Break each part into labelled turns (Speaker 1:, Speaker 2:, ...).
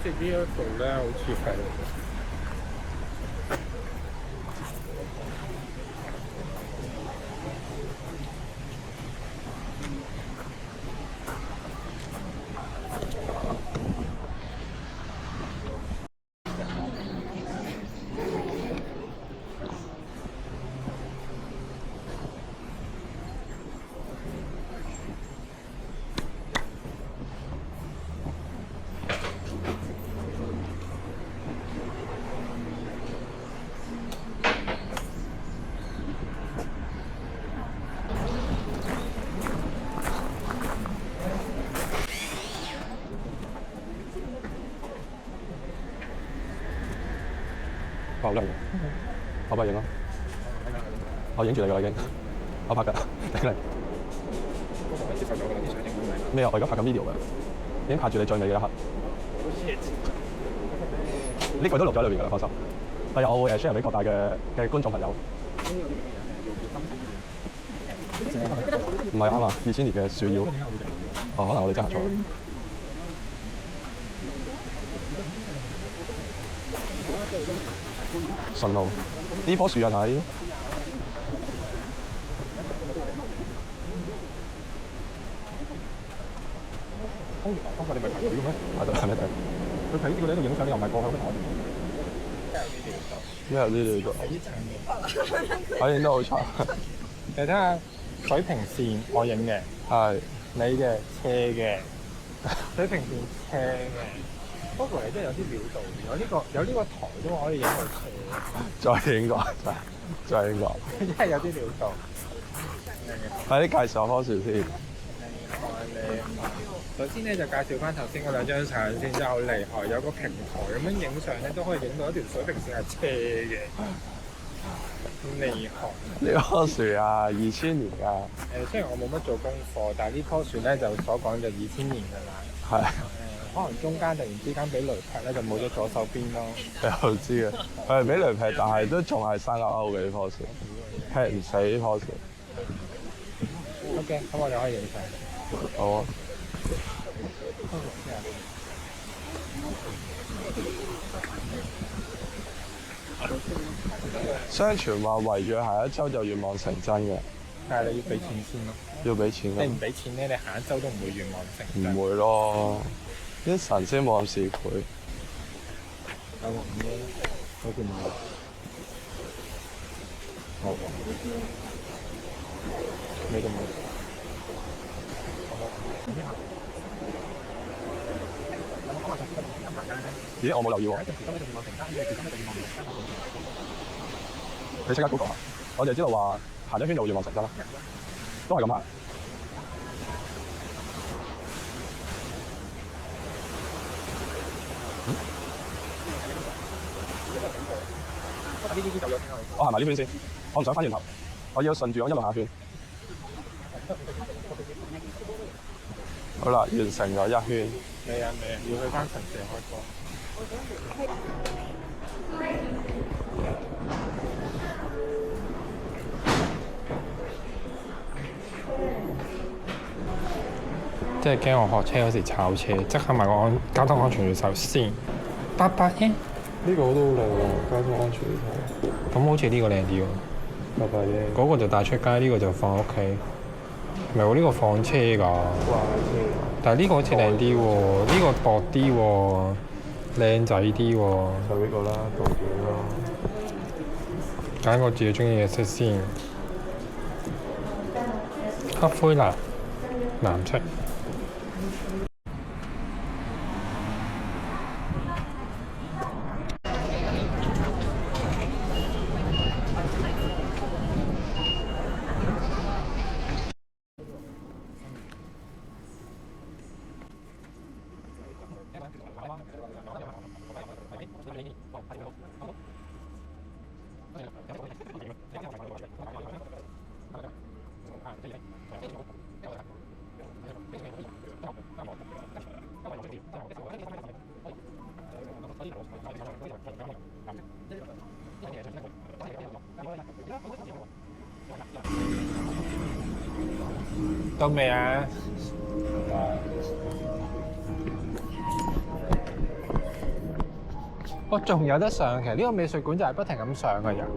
Speaker 1: 似呢一度咧，好似係。
Speaker 2: 好靚嘅，我幫你影咯。我影住你㗎啦已經，我拍㗎，頂你。
Speaker 1: 接受咗㗎啦，啲相影到未？
Speaker 2: 咩啊？我而家拍緊 video 㗎，已經拍住你最尾嘅一刻。呢句都錄咗喺裏邊㗎啦，放心。第日我會share 俾各大嘅觀眾朋友。唔係啱啊，2000年嘅樹妖。哦，可能我哋真係錯。順路呢棵樹啊睇。
Speaker 1: 方法你咪排隊嘅咩？
Speaker 2: 係咩？
Speaker 1: 佢喺呢個喺度影相，你又唔係過去嗰度。
Speaker 2: 因為呢度我影得好差。
Speaker 1: 你睇下水平線，我影嘅，
Speaker 2: 係
Speaker 1: 你嘅斜嘅，水平線斜嘅。不過你真係有啲料到，有呢個台都可以影到斜。
Speaker 2: 再影過，再影過。
Speaker 1: 真係有啲料到。
Speaker 2: 快啲介紹下棵樹先。
Speaker 1: 首先咧就介紹翻頭先嗰兩張相先，真係好厲害。有個平台咁樣影相咧，都可以影到一條水平線係斜嘅，厲害。
Speaker 2: 呢棵樹啊，2000年㗎。
Speaker 1: 雖然我冇乜做功課，但係呢棵樹咧就所講就2000年㗎啦。
Speaker 2: 係。
Speaker 1: 可能中間突然之間俾雷劈咧，就冇咗左手邊咯。
Speaker 2: 又知嘅，佢係俾雷劈，但係都仲係生勾勾嘅呢棵樹，劈唔死呢棵樹。
Speaker 1: OK，咁我哋可以影相。
Speaker 2: 好啊。相傳話圍住下一週就願望成真嘅。
Speaker 1: 但係你要俾錢先咯。
Speaker 2: 要俾錢㗎。
Speaker 1: 你唔俾錢咧，你下一週都唔會願望成真。
Speaker 2: 唔會咯，啲神仙冇咁市儈。
Speaker 1: 有個5蚊，好似冇。好。你都冇。
Speaker 2: 咦？我冇留意喎。你即刻 Google 下，我就知道話行一圈就會願望成真啦，都係咁行。我行埋呢圈先，我唔想翻轉頭，我要順住我一路行一圈。好啦，完成咗一圈。
Speaker 1: 未啊，要去翻神社開波。即係驚我學車嗰時炒車，即刻買個交通安全手先。800円？
Speaker 2: 呢個都好靚喎，交通安全呢
Speaker 1: 咁好似呢個靚啲喎。
Speaker 2: 800円。
Speaker 1: 嗰個就帶出街，呢個就放屋企。唔係喎，呢個放車㗎。但係呢個好似靚啲喎，呢個薄啲喎，靚仔啲喎。
Speaker 2: 就呢個啦，導表咯。
Speaker 1: 揀個自己中意嘅色先。黑灰藍，藍色。到未啊？我仲有得上，其實呢個美術館就係不停咁上嘅人。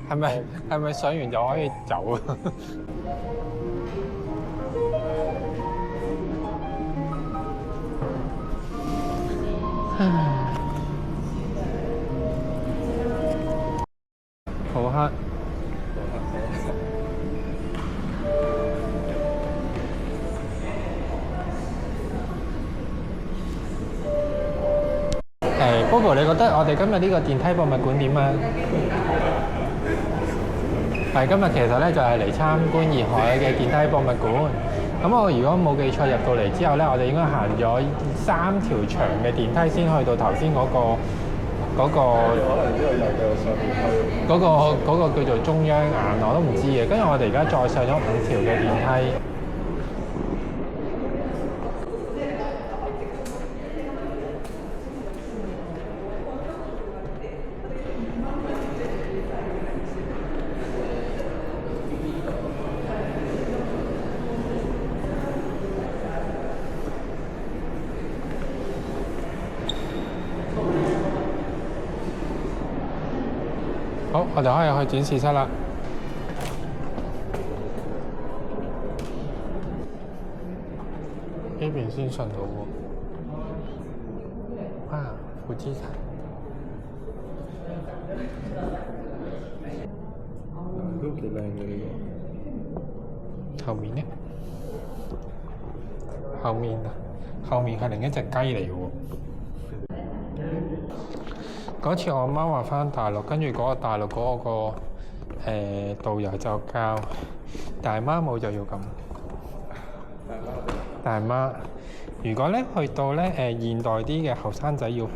Speaker 1: 係咪上完就可以走啊？好黑。Bobo， 你覺得我哋今日呢個電梯博物館點啊？係今日其實咧就係嚟參觀熱海嘅電梯博物館。咁我如果冇記錯，入到嚟之後咧，我哋應該行咗3條長嘅電梯先去到頭先嗰個叫做中央眼，我都唔知嘅。跟住我哋而家再上咗5條嘅電梯。好，我哋可以去展示室啦。呢邊先上到喎。啊，富士山。都幾靚嘅呢個。後面呢？後面係另一隻雞嚟嘅喎。嗰次我媽話返大陸，跟住嗰個大陸嗰個導遊就教大媽舞就要咁。大媽，如果咧去到咧現代啲嘅後生仔要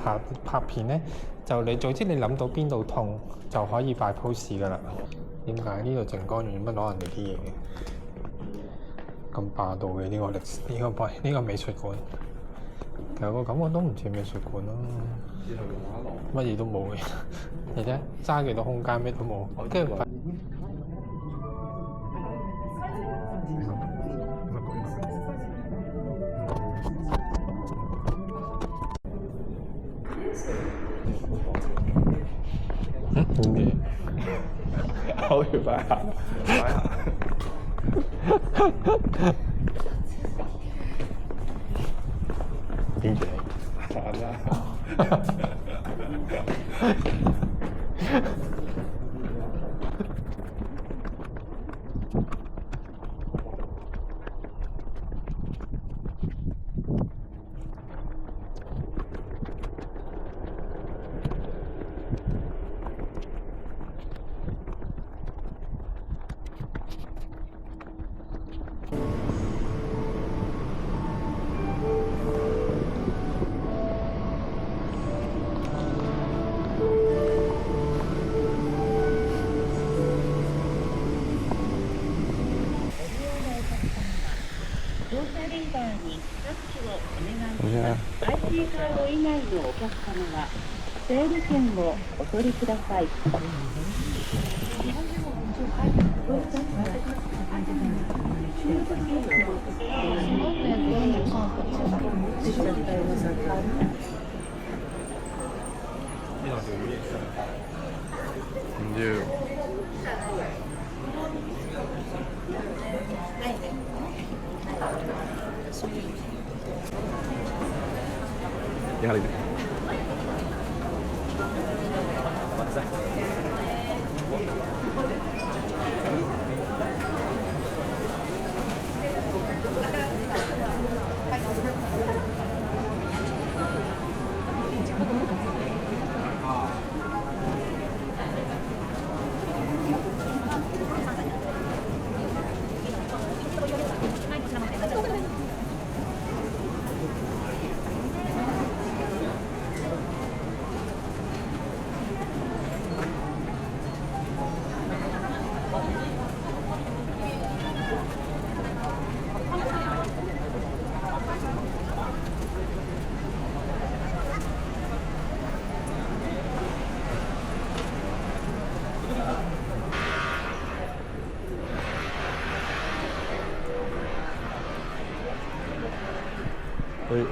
Speaker 1: 拍片咧，就你總之你諗到邊度痛就可以擺 pose 㗎啦。點解呢度靜江園乜攞人哋啲嘢嘅？咁霸道嘅呢個歷史呢個美術館，其實個感覺都唔似美術館咯。乜嘢都冇嘅，而且揸幾多空間咩都冇，跟住點嘅？
Speaker 2: 好要擺下，
Speaker 1: 點嘅？
Speaker 2: 煩啦！IC
Speaker 3: カード以外のお客様は整理券をお取りください。
Speaker 2: 唔要。影下你。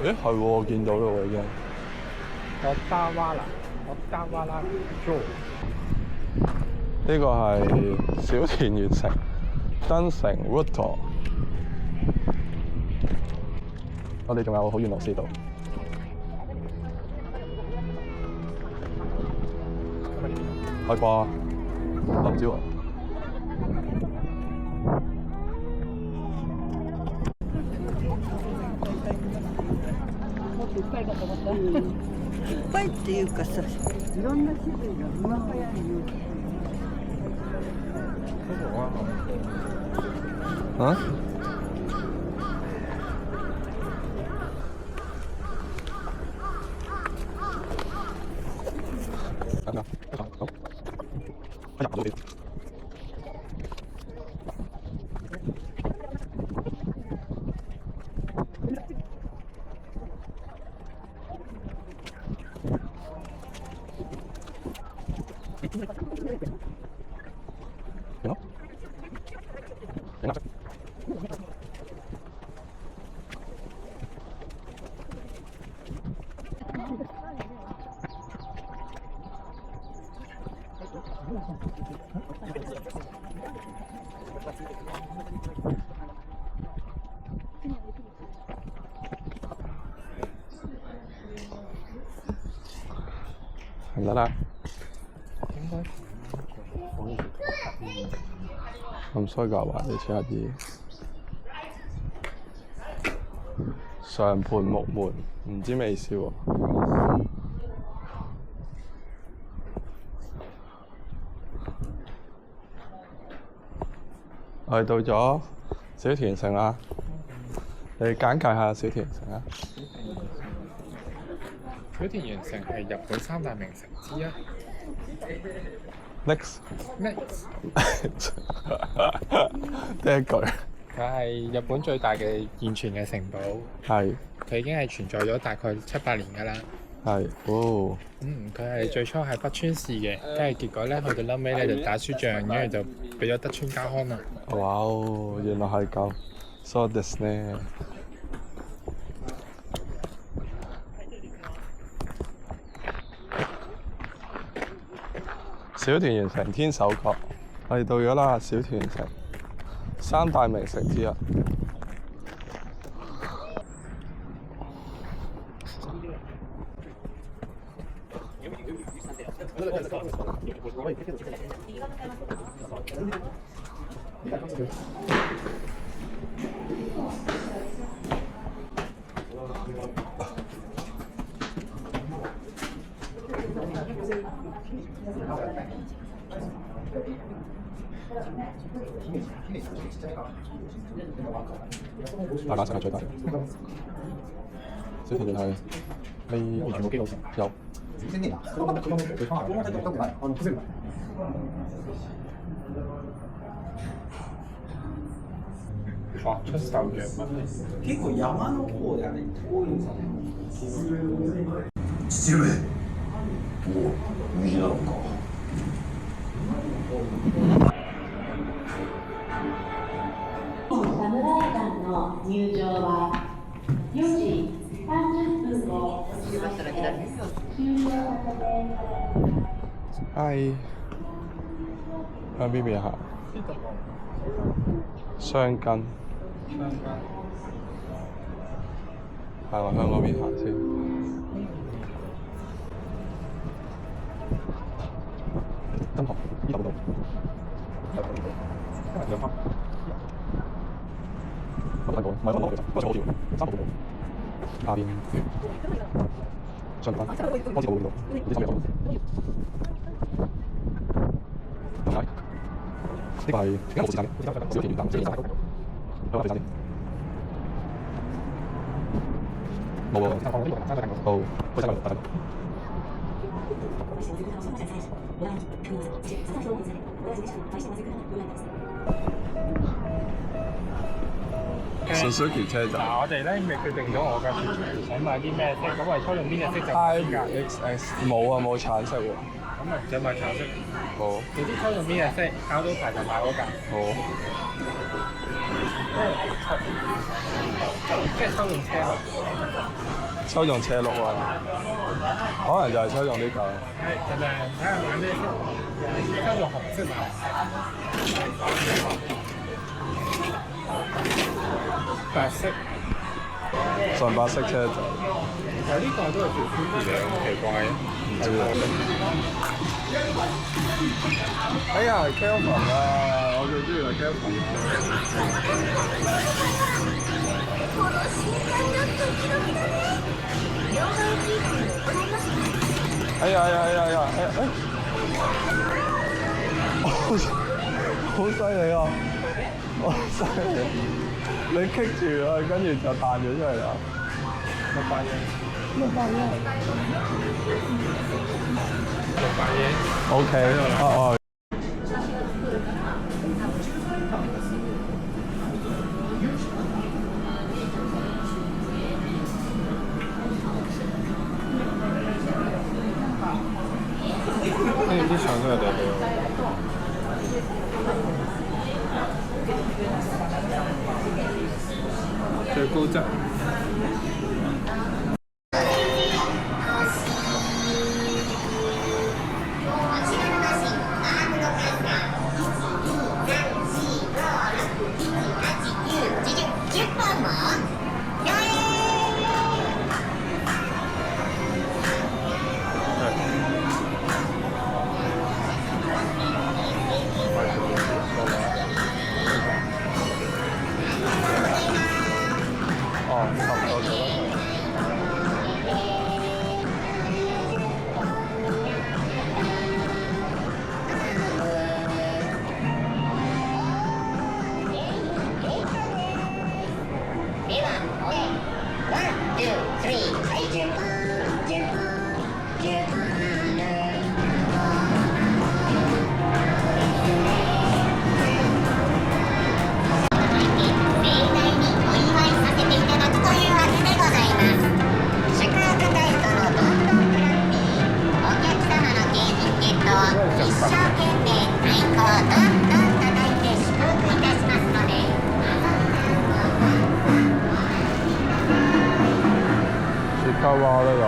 Speaker 2: 誒係喎，見到啦喎已經。
Speaker 1: 我加瓦拉 Joe。
Speaker 2: 呢個係小田園城登城 Road Tour。我哋仲有好遠路先到。開啩？我唔知喎。
Speaker 4: いっぱいっていうかさ、いろんな種類が今流行り
Speaker 2: 啊？唔得啦，
Speaker 1: 應該
Speaker 2: 咁衰㗎話你似下啲上盤木門，唔知咩意思喎。我哋到咗小田城啦，你簡介下小田城啊。
Speaker 1: 小田園城係日本三大名城之一。
Speaker 2: Next，
Speaker 1: Next，
Speaker 2: 第一句
Speaker 1: 佢係日本最大嘅現存嘅城堡，
Speaker 2: 係
Speaker 1: 佢已經係存在咗大概700年㗎啦。
Speaker 2: 係哦，
Speaker 1: 佢係最初係北川氏嘅，跟住結果咧去到後尾咧就打輸仗，跟住就俾咗德川家康啦。
Speaker 2: 哇哦，原來係咁，so this 呢？小田園城天守閣，我哋到咗啦！小田園城三大名城之一。大阪城係最大嘅，小田園係你完全冇機到城有。
Speaker 1: 哇！出售藥物。
Speaker 5: 結構山の方であれ遠いんですよね。
Speaker 6: 父上。おお、右なのか。
Speaker 3: 侍団の入場は4時30分をもちまして終了させて。
Speaker 2: 係向邊邊行？雙根。係我向嗰邊行先。真學呢度到。兩分。唔係我其實，不過好條3步到。下邊雙根，開始冇見到，唔知收唔收？係咪？呢個係點解冇時間嘅？小田園站，小田園站。有冇時間先？冇喎。好，開晒佢，大家。Suzuki 車站。
Speaker 1: 嗱，我哋咧未決定咗我嘅想買啲咩色，咁我哋抽中邊隻色就先㗎。
Speaker 2: XS 冇啊，冇橙色喎。
Speaker 1: 咁啊，唔想買橙色。
Speaker 2: 好。
Speaker 1: 你知抽中邊隻色，交到牌就買嗰架。
Speaker 2: 好。
Speaker 1: 即係抽中車。
Speaker 2: 抽中車轆啊，可能就係抽中呢嚿。
Speaker 1: 係，就係睇下買咩色，抽中紅色啊，白色，
Speaker 2: 純白色車仔。
Speaker 1: 其實呢個都係叫 Fuji 嘅，好奇怪嘅，
Speaker 2: 唔知啊。哎呀 Kelvin 啊，我最中意係 Kelvin 哎呀！好犀利啊！好犀利！你棘住佢，跟住就彈咗出嚟啦。
Speaker 1: 六百嘢
Speaker 2: OK， 哦。
Speaker 1: 跟住啲相都有對比喎。最高質。
Speaker 2: 雪糕蛙都有。